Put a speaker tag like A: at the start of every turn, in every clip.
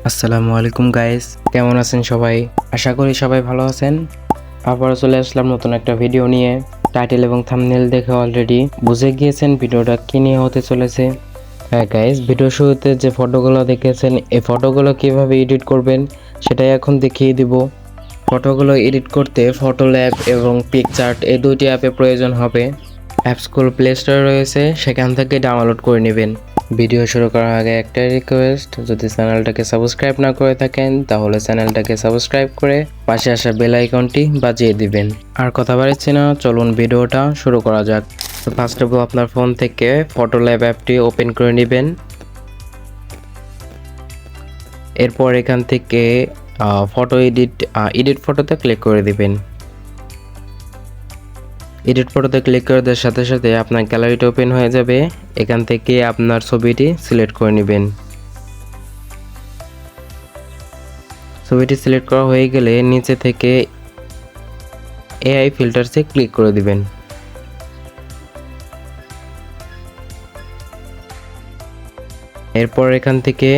A: আসসালামু আলাইকুম গাইস, কেমন আছেন সবাই? আশা করি সবাই ভালো আছেন। আবারও চলে আসলাম নতুন একটা ভিডিও নিয়ে। টাইটেল এবং থাম্বনেল দেখে অলরেডি বুঝে গিয়েছেন ভিডিওটা কি নিয়ে হতে চলেছে। হ্যাঁ গাইস, ভিডিও শুরুতে যে ফটোগুলো দেখেছেন এই ফটোগুলো কিভাবে এডিট করবেন সেটাই এখন দেখিয়ে দিব। ফটোগুলো এডিট করতে ফটো ল্যাব এবং পিকচার্ট এই দুইটি অ্যাপে প্রয়োজন হবে। অ্যাপসগুলো প্লে স্টোরে রয়েছে, সেখান থেকে ডাউনলোড করে নেবেন। ভিডিও শুরু করার আগে একটা রিকোয়েস্ট, যদি চ্যানেলটাকে সাবস্ক্রাইব না করে থাকেন তাহলে চ্যানেলটাকে সাবস্ক্রাইব করে পাশে আসা বেল আইকনটি বাজিয়ে দিবেন। আর কথা বাড়াচ্ছি না, চলুন ভিডিওটা শুরু করা যাক। তো ফার্স্ট অফ অল আপনার ফোন থেকে ফটো ল্যাব অ্যাপটি ওপেন করে নেবেন। এরপর এখান থেকে ফটো এডিট ফটোতে ক্লিক করে দিবেন। এডিট ফটোতে ক্লিক করে দেওয়ার সাথে সাথে আপনার গ্যালারিটা ওপেন হয়ে যাবে। এখান থেকে আপনার ছবিটি সিলেক্ট করে নেবেন। ছবিটি সিলেক্ট করা হয়ে গেলে নিচে থেকে এআই ফিল্টারসে ক্লিক করে দিবেন। এরপর এখান থেকে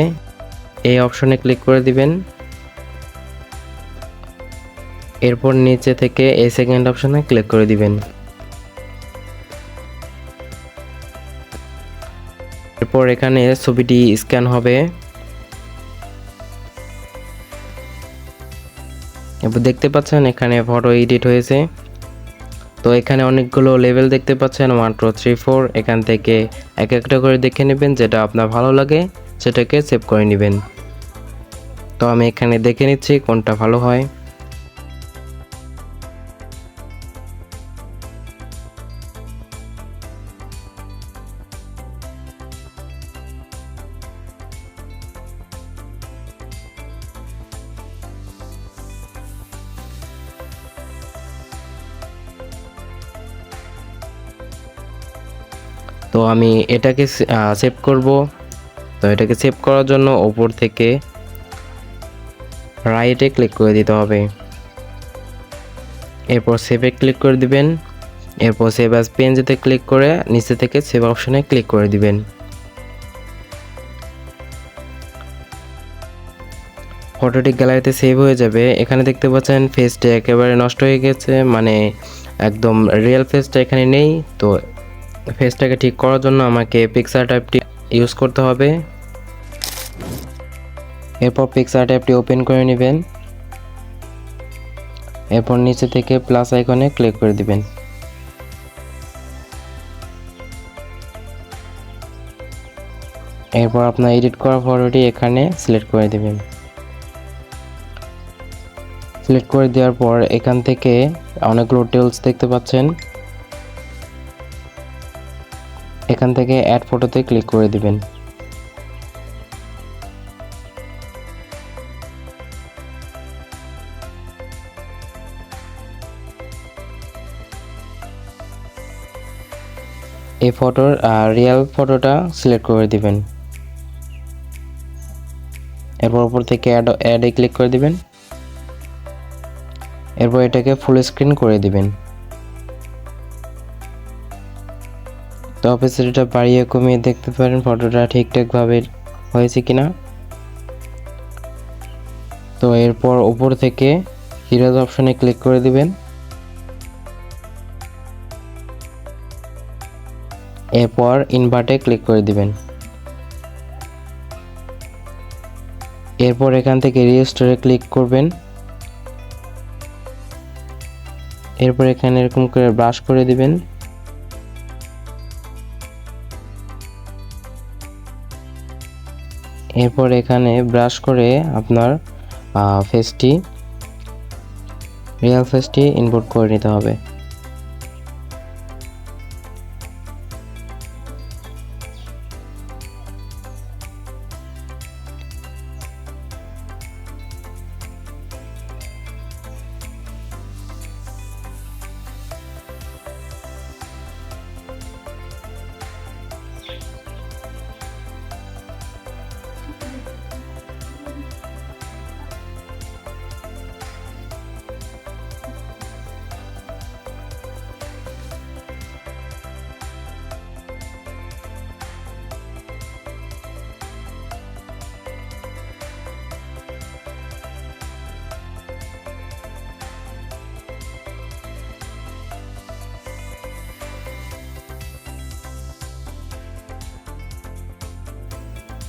A: এই অপশনে ক্লিক করে দিবেন। এরপর নিচে থেকে এই সেকেন্ড অপশনে ক্লিক করে দিবেন। এরপর এখানে ছবিটি স্ক্যান হবে। এবার দেখতে পাচ্ছেন এখানে ফটো এডিট হয়েছে। তো এখানে অনেকগুলো লেভেল দেখতে পাচ্ছেন, 1 2 3 4। এখান থেকে এক একটা করে দেখে নেবেন, যেটা আপনার ভালো লাগে সেটাকে সেভ করে নেবেন। তো আমি এখানে দেখে নিচ্ছি কোনটা ভালো হয়। তো আমি এটাকে সেভ করব। তো এটাকে সেভ করার জন্য উপর থেকে রাইটে ক্লিক করে দিতে হবে। এরপর সেভে ক্লিক করে দিবেন। এরপর সেভ অ্যাজ পেনজেতে ক্লিক করে নিচে থেকে সেভ অপশনে ক্লিক করে দিবেন। ফটোটি গ্যালারিতে সেভ হয়ে যাবে। এখানে দেখতে পাচ্ছেন ফেসটা একেবারে নষ্ট হয়ে গেছে, মানে একদম রিয়েল ফেসটা এখানে নেই। তো ফেসটাকে ঠিক করার জন্য আমাকে পিক্সার ট্যাবটি ইউজ করতে হবে। এরপর পিক্সার ট্যাবটি ওপেন করে নেবেন। এরপর নিচে থেকে প্লাস আইকনে ক্লিক করে দিবেন। এরপর আপনার এডিট করা ফটোটি এখানে সিলেক্ট করে দিবেন। সিলেক্ট করে দেওয়ার পর এখান থেকে অনেকগুলো টেলস দেখতে পাচ্ছেন, এখান থেকে অ্যাড ফটোতে ক্লিক করে দিবেন। এই ফটোর রিয়েল ফটোটা সিলেক্ট করে দিবেন। এরপর উপর থেকে অ্যাডে ক্লিক করে দিবেন। এরপর এটাকে ফুল স্ক্রিন করে দিবেন। তো অপেসিটিটা বাড়িয়ে কমিয়ে দেখতে পারেন ফটোটা ঠিকঠাকভাবে হয়েছে কিনা। তো এরপর উপর থেকে হিরোজ অপশনে ক্লিক করে দিবেন। এরপর ইনভার্টে ক্লিক করে দিবেন। এরপর এখান থেকে রিস্টোরে ক্লিক করবেন। এরপর এখানে এরকম করে ব্রাশ করে দিবেন। এরপর এখানে ব্রাশ করে আপনার রিয়েল ফেসটি ইনপুট করে নিতে হবে।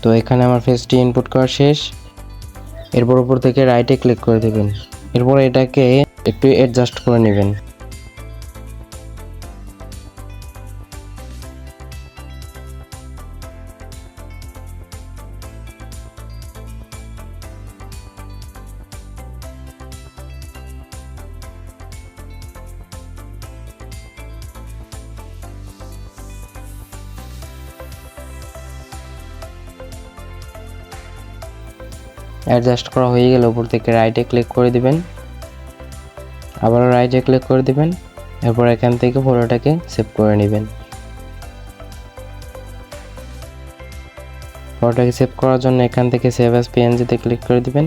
A: তো এখানে আমার ফেসটি ইনপুট করা শেষ। এরপর উপর থেকে রাইটে ক্লিক করে দেবেন। এরপর এটাকে একটু অ্যাডজাস্ট করে নেবেন। অ্যাডজাস্ট করা হয়ে গেলে উপর থেকে রাইটে ক্লিক করে দিবেন, আবারও রাইটে ক্লিক করে দিবেন। এরপর এখান থেকে ফটোটাকে সেভ করে নেবেন। ফটোটাকে সেভ করার জন্য এখান থেকে সেভ অ্যাজ পিএনজিতে ক্লিক করে দিবেন।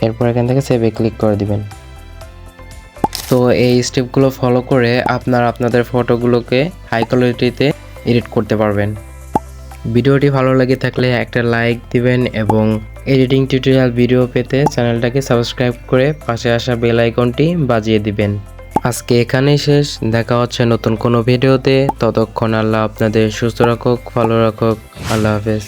A: এরপর এখান থেকে সেভে ক্লিক করে দিবেন। তো এই স্টেপগুলো ফলো করে আপনাদের ফটোগুলোকে হাই কোয়ালিটিতে এডিট করতে পারবেন। ভিডিওটি ভালো লেগে থাকলে একটা লাইক দিবেন এবং এডিটিং টিউটোরিয়াল ভিডিও পেতে চ্যানেলটাকে সাবস্ক্রাইব করে পাশে আসা বেল আইকনটি বাজিয়ে দিবেন। আজকে এখানেই শেষ, দেখা হচ্ছে নতুন কোনো ভিডিওতে। ততক্ষণ আল্লাহ আপনাদের সুস্থ রাখুক, ভালো রাখুক। আল্লাহ হাফেজ।